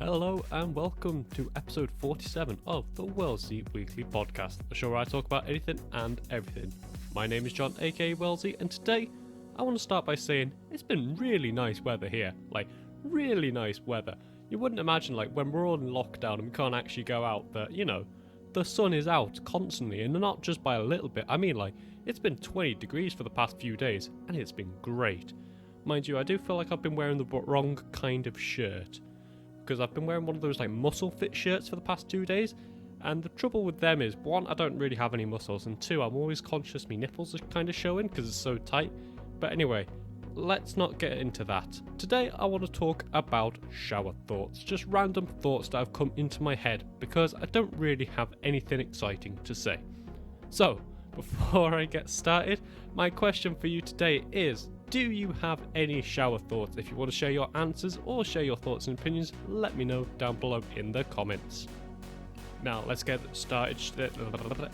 Hello and welcome to episode 47 of the Wellsy Weekly Podcast, a show where I talk about anything and everything. My name is John, aka Wellsy, and today I want to start by saying it's been really nice weather here. Like, really nice weather. You wouldn't imagine, like, when we're all in lockdown and we can't actually go out, that, you know, the sun is out constantly, and not just by a little bit. I mean, like, it's been 20 degrees for the past few days, and it's been great. Mind you, I do feel like I've been wearing the wrong kind of shirt, because I've been wearing one of those like muscle fit shirts for the past 2 days, and the trouble with them is, one, I don't really have any muscles, and two, I'm always conscious my nipples are kind of showing because it's so tight. But anyway, let's not get into that. Today I want to talk about shower thoughts, just random thoughts that have come into my head because I don't really have anything exciting to say. So, before I get started, my question for you today is, do you have any shower thoughts? If you want to share your answers or share your thoughts and opinions, let me know down below in the comments. Now, let's get started.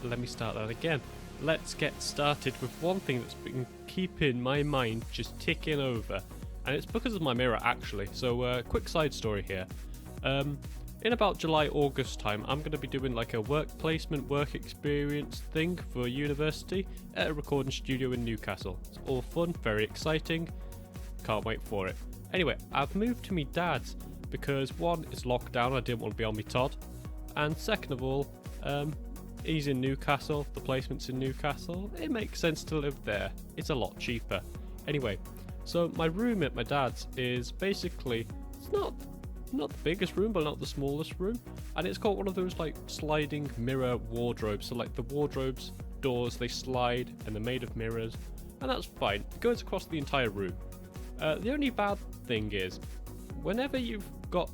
Let me start that again. Let's get started with one thing that's been keeping my mind just ticking over. And it's because of my mirror, actually. So, quick side story here. In about July, August time, I'm going to be doing like a work placement, work experience thing for university at a recording studio in Newcastle. It's all fun, very exciting, can't wait for it. Anyway, I've moved to me dad's because one, it's locked down, I didn't want to be on me Todd, and second of all, he's in Newcastle, the placement's in Newcastle, it makes sense to live there, it's a lot cheaper. Anyway, so my room at my dad's is basically, it's not the biggest room, but not the smallest room, and it's got one of those like sliding mirror wardrobes. So like the wardrobes doors, they slide and they're made of mirrors, and that's fine. It goes across the entire room. The only bad thing is, whenever you've got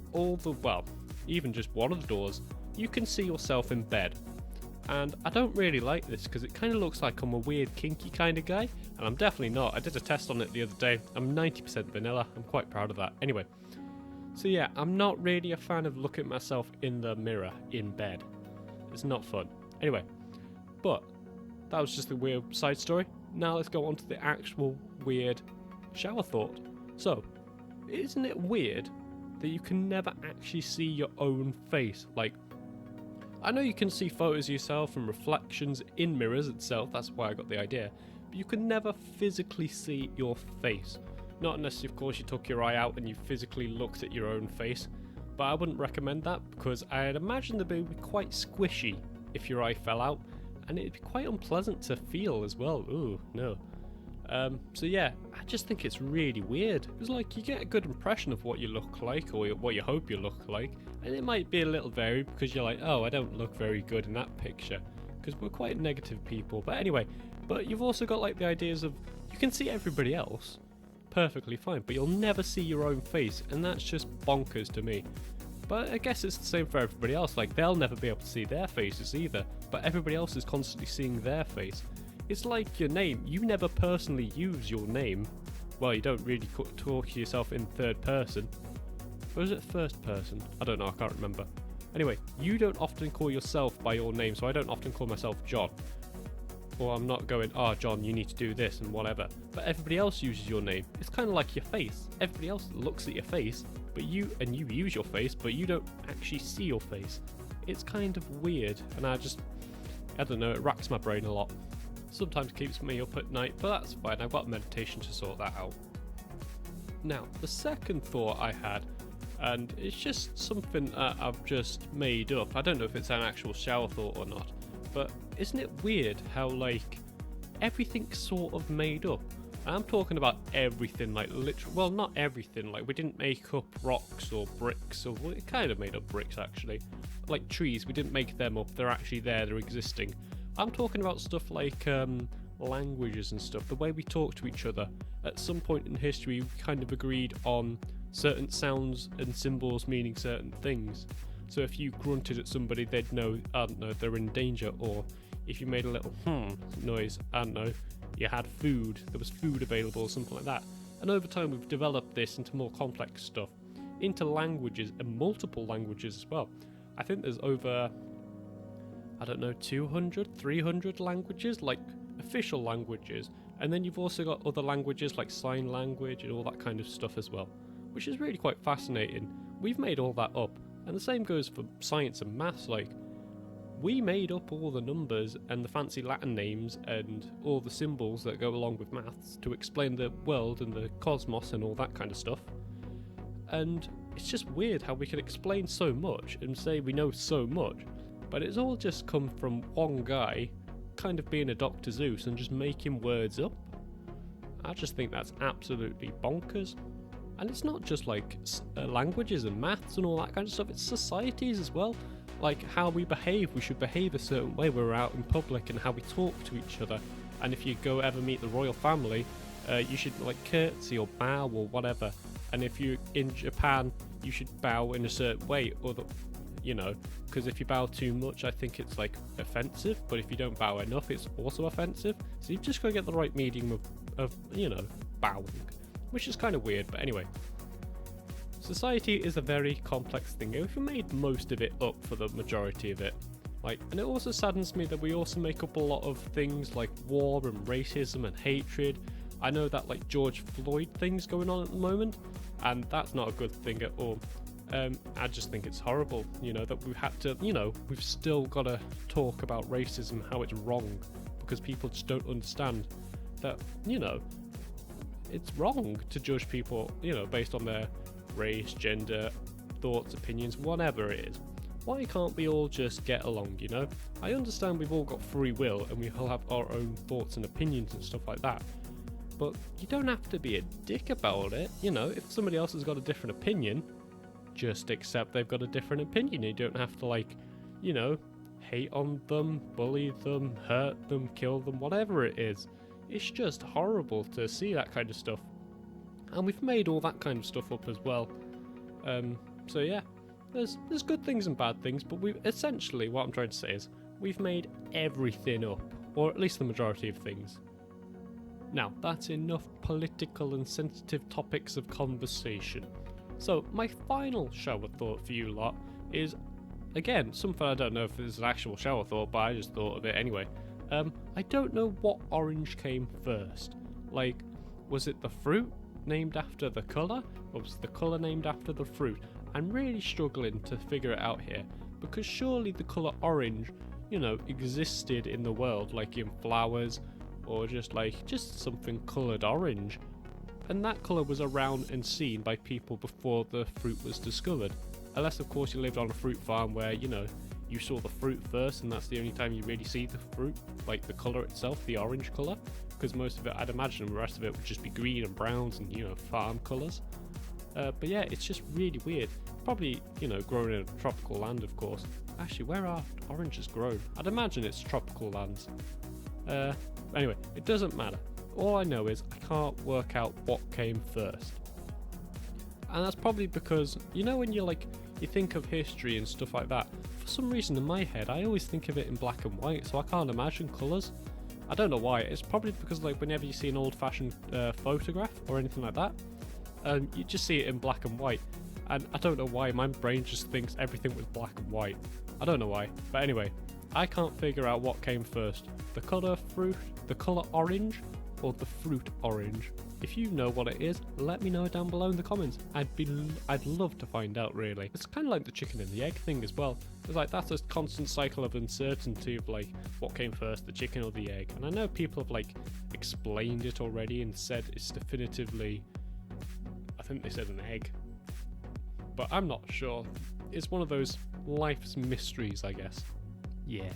even just one of the doors, you can see yourself in bed. And I don't really like this because it kind of looks like I'm a weird kinky kind of guy, and I'm definitely not. I did a test on it the other day. I'm 90% vanilla. I'm quite proud of that. Anyway. So yeah, I'm not really a fan of looking at myself in the mirror in bed. It's not fun. Anyway, but that was just a weird side story. Now let's go on to the actual weird shower thought. So, isn't it weird that you can never actually see your own face? Like, I know you can see photos of yourself and reflections in mirrors itself, that's why I got the idea, but you can never physically see your face. Not unless, of course, you took your eye out and you physically looked at your own face. But I wouldn't recommend that because I'd imagine they'd be quite squishy if your eye fell out. And it'd be quite unpleasant to feel as well. Ooh, no. So yeah, I just think it's really weird. It's like you get a good impression of what you look like or what you hope you look like. And it might be a little varied because you're like, oh, I don't look very good in that picture. Because we're quite negative people. But anyway, but you've also got like the ideas of you can see everybody else perfectly fine, but you'll never see your own face, and that's just bonkers to me. But I guess it's the same for everybody else, like they'll never be able to see their faces either, but everybody else is constantly seeing their face. It's like your name, you never personally use your name. Well, you don't really talk to yourself in third person. Or is it first person? I don't know, I can't remember. Anyway, you don't often call yourself by your name, so I don't often call myself John. Or I'm not going, oh John, you need to do this and whatever. But everybody else uses your name. It's kind of like your face. Everybody else looks at your face, but you use your face, but you don't actually see your face. It's kind of weird, and I don't know, it racks my brain a lot. Sometimes keeps me up at night, but that's fine. I've got meditation to sort that out. Now, the second thought I had, and it's just something that I've just made up. I don't know if it's an actual shower thought or not. But isn't it weird how, like, everything's sort of made up? I'm talking about everything, like, literally, well, not everything, like, we didn't make up rocks or bricks, or, well, it kind of made up bricks, actually. Like trees, we didn't make them up, they're actually there, they're existing. I'm talking about stuff like, languages and stuff, the way we talk to each other. At some point in history, we kind of agreed on certain sounds and symbols meaning certain things. So if you grunted at somebody, they'd know, I don't know, they're in danger. Or if you made a little noise, I don't know, you had food, there was food available or something like that. And over time we've developed this into more complex stuff, into languages and multiple languages as well. I think there's over, 200, 300 languages, like official languages. And then you've also got other languages like sign language and all that kind of stuff as well, which is really quite fascinating. we've made all that up. And the same goes for science and maths. Like, we made up all the numbers and the fancy Latin names and all the symbols that go along with maths to explain the world and the cosmos and all that kind of stuff. And it's just weird how we can explain so much and say we know so much, but it's all just come from one guy kind of being a Dr. Zeus and just making words up. I just think that's absolutely bonkers. And it's not just like languages and maths and all that kind of stuff, it's societies as well. Like how we behave, we should behave a certain way when we're out in public and how we talk to each other. And if you go ever meet the royal family, you should like curtsy or bow or whatever. And if you're in Japan, you should bow in a certain way, or because if you bow too much, I think it's like offensive. But if you don't bow enough, it's also offensive. So you've just got to get the right medium of bowing, which is kind of weird. But anyway. Society is a very complex thing. We've made most of it up for the majority of it. And it also saddens me that we also make up a lot of things like war and racism and hatred. I know that like George Floyd thing's going on at the moment, and that's not a good thing at all. I just think it's horrible, that we've had to, we've still got to talk about racism, how it's wrong, because people just don't understand that, it's wrong to judge people, based on their race, gender, thoughts, opinions, whatever it is. Why can't we all just get along, I understand we've all got free will and we all have our own thoughts and opinions and stuff like that, but you don't have to be a dick about it, if somebody else has got a different opinion, just accept they've got a different opinion. You don't have to hate on them, bully them, hurt them, kill them, whatever it is. It's just horrible to see that kind of stuff. And we've made all that kind of stuff up as well. So yeah, there's good things and bad things, but we've essentially, what I'm trying to say is, we've made everything up, or at least the majority of things. Now, that's enough political and sensitive topics of conversation. So, my final shower thought for you lot is, again, something I don't know if it's an actual shower thought, but I just thought of it anyway. I don't know what orange came first. Was it the fruit named after the colour, or was the colour named after the fruit? I'm really struggling to figure it out here, because surely the colour orange, existed in the world, like in flowers, or just something coloured orange. And that colour was around and seen by people before the fruit was discovered. Unless, of course, you lived on a fruit farm where, you saw the fruit first, and that's the only time you really see the fruit, like the colour itself, the orange colour. Because most of it, I'd imagine the rest of it would just be green and browns and, farm colours. But yeah, it's just really weird. Probably, grown in a tropical land, of course. Actually, where are oranges grown? I'd imagine it's tropical lands. Anyway, it doesn't matter. All I know is I can't work out what came first. And that's probably because, when you think of history and stuff like that, for some reason in my head, I always think of it in black and white, so I can't imagine colours. I don't know why. It's probably because whenever you see an old-fashioned photograph or anything like that, you just see it in black and white. And I don't know why, my brain just thinks everything was black and white. I don't know why. But anyway, I can't figure out what came first. The colour fruit, the colour orange, or the fruit orange. If you know what it is, let me know down below in the comments. I'd love to find out, really. It's kind of like the chicken and the egg thing as well. It's that's a constant cycle of uncertainty of what came first, the chicken or the egg. And I know people have explained it already and said it's definitively, I think they said an egg, but I'm not sure. It's one of those life's mysteries, I guess. Yeah.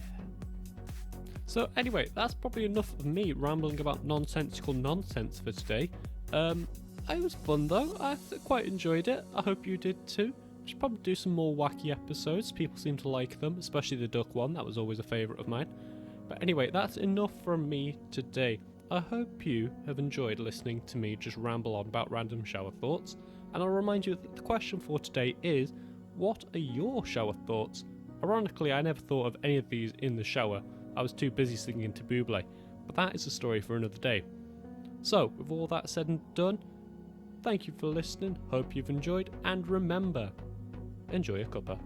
So anyway, that's probably enough of me rambling about nonsensical nonsense for today. It was fun though, I quite enjoyed it. I hope you did too. Should probably do some more wacky episodes, people seem to like them, especially the duck one, that was always a favourite of mine. But anyway, that's enough from me today. I hope you have enjoyed listening to me just ramble on about random shower thoughts, and I'll remind you that the question for today is, what are your shower thoughts? Ironically, I never thought of any of these in the shower. I was too busy singing to Buble, but that is a story for another day. So, with all that said and done, thank you for listening, hope you've enjoyed, and remember, enjoy your cuppa.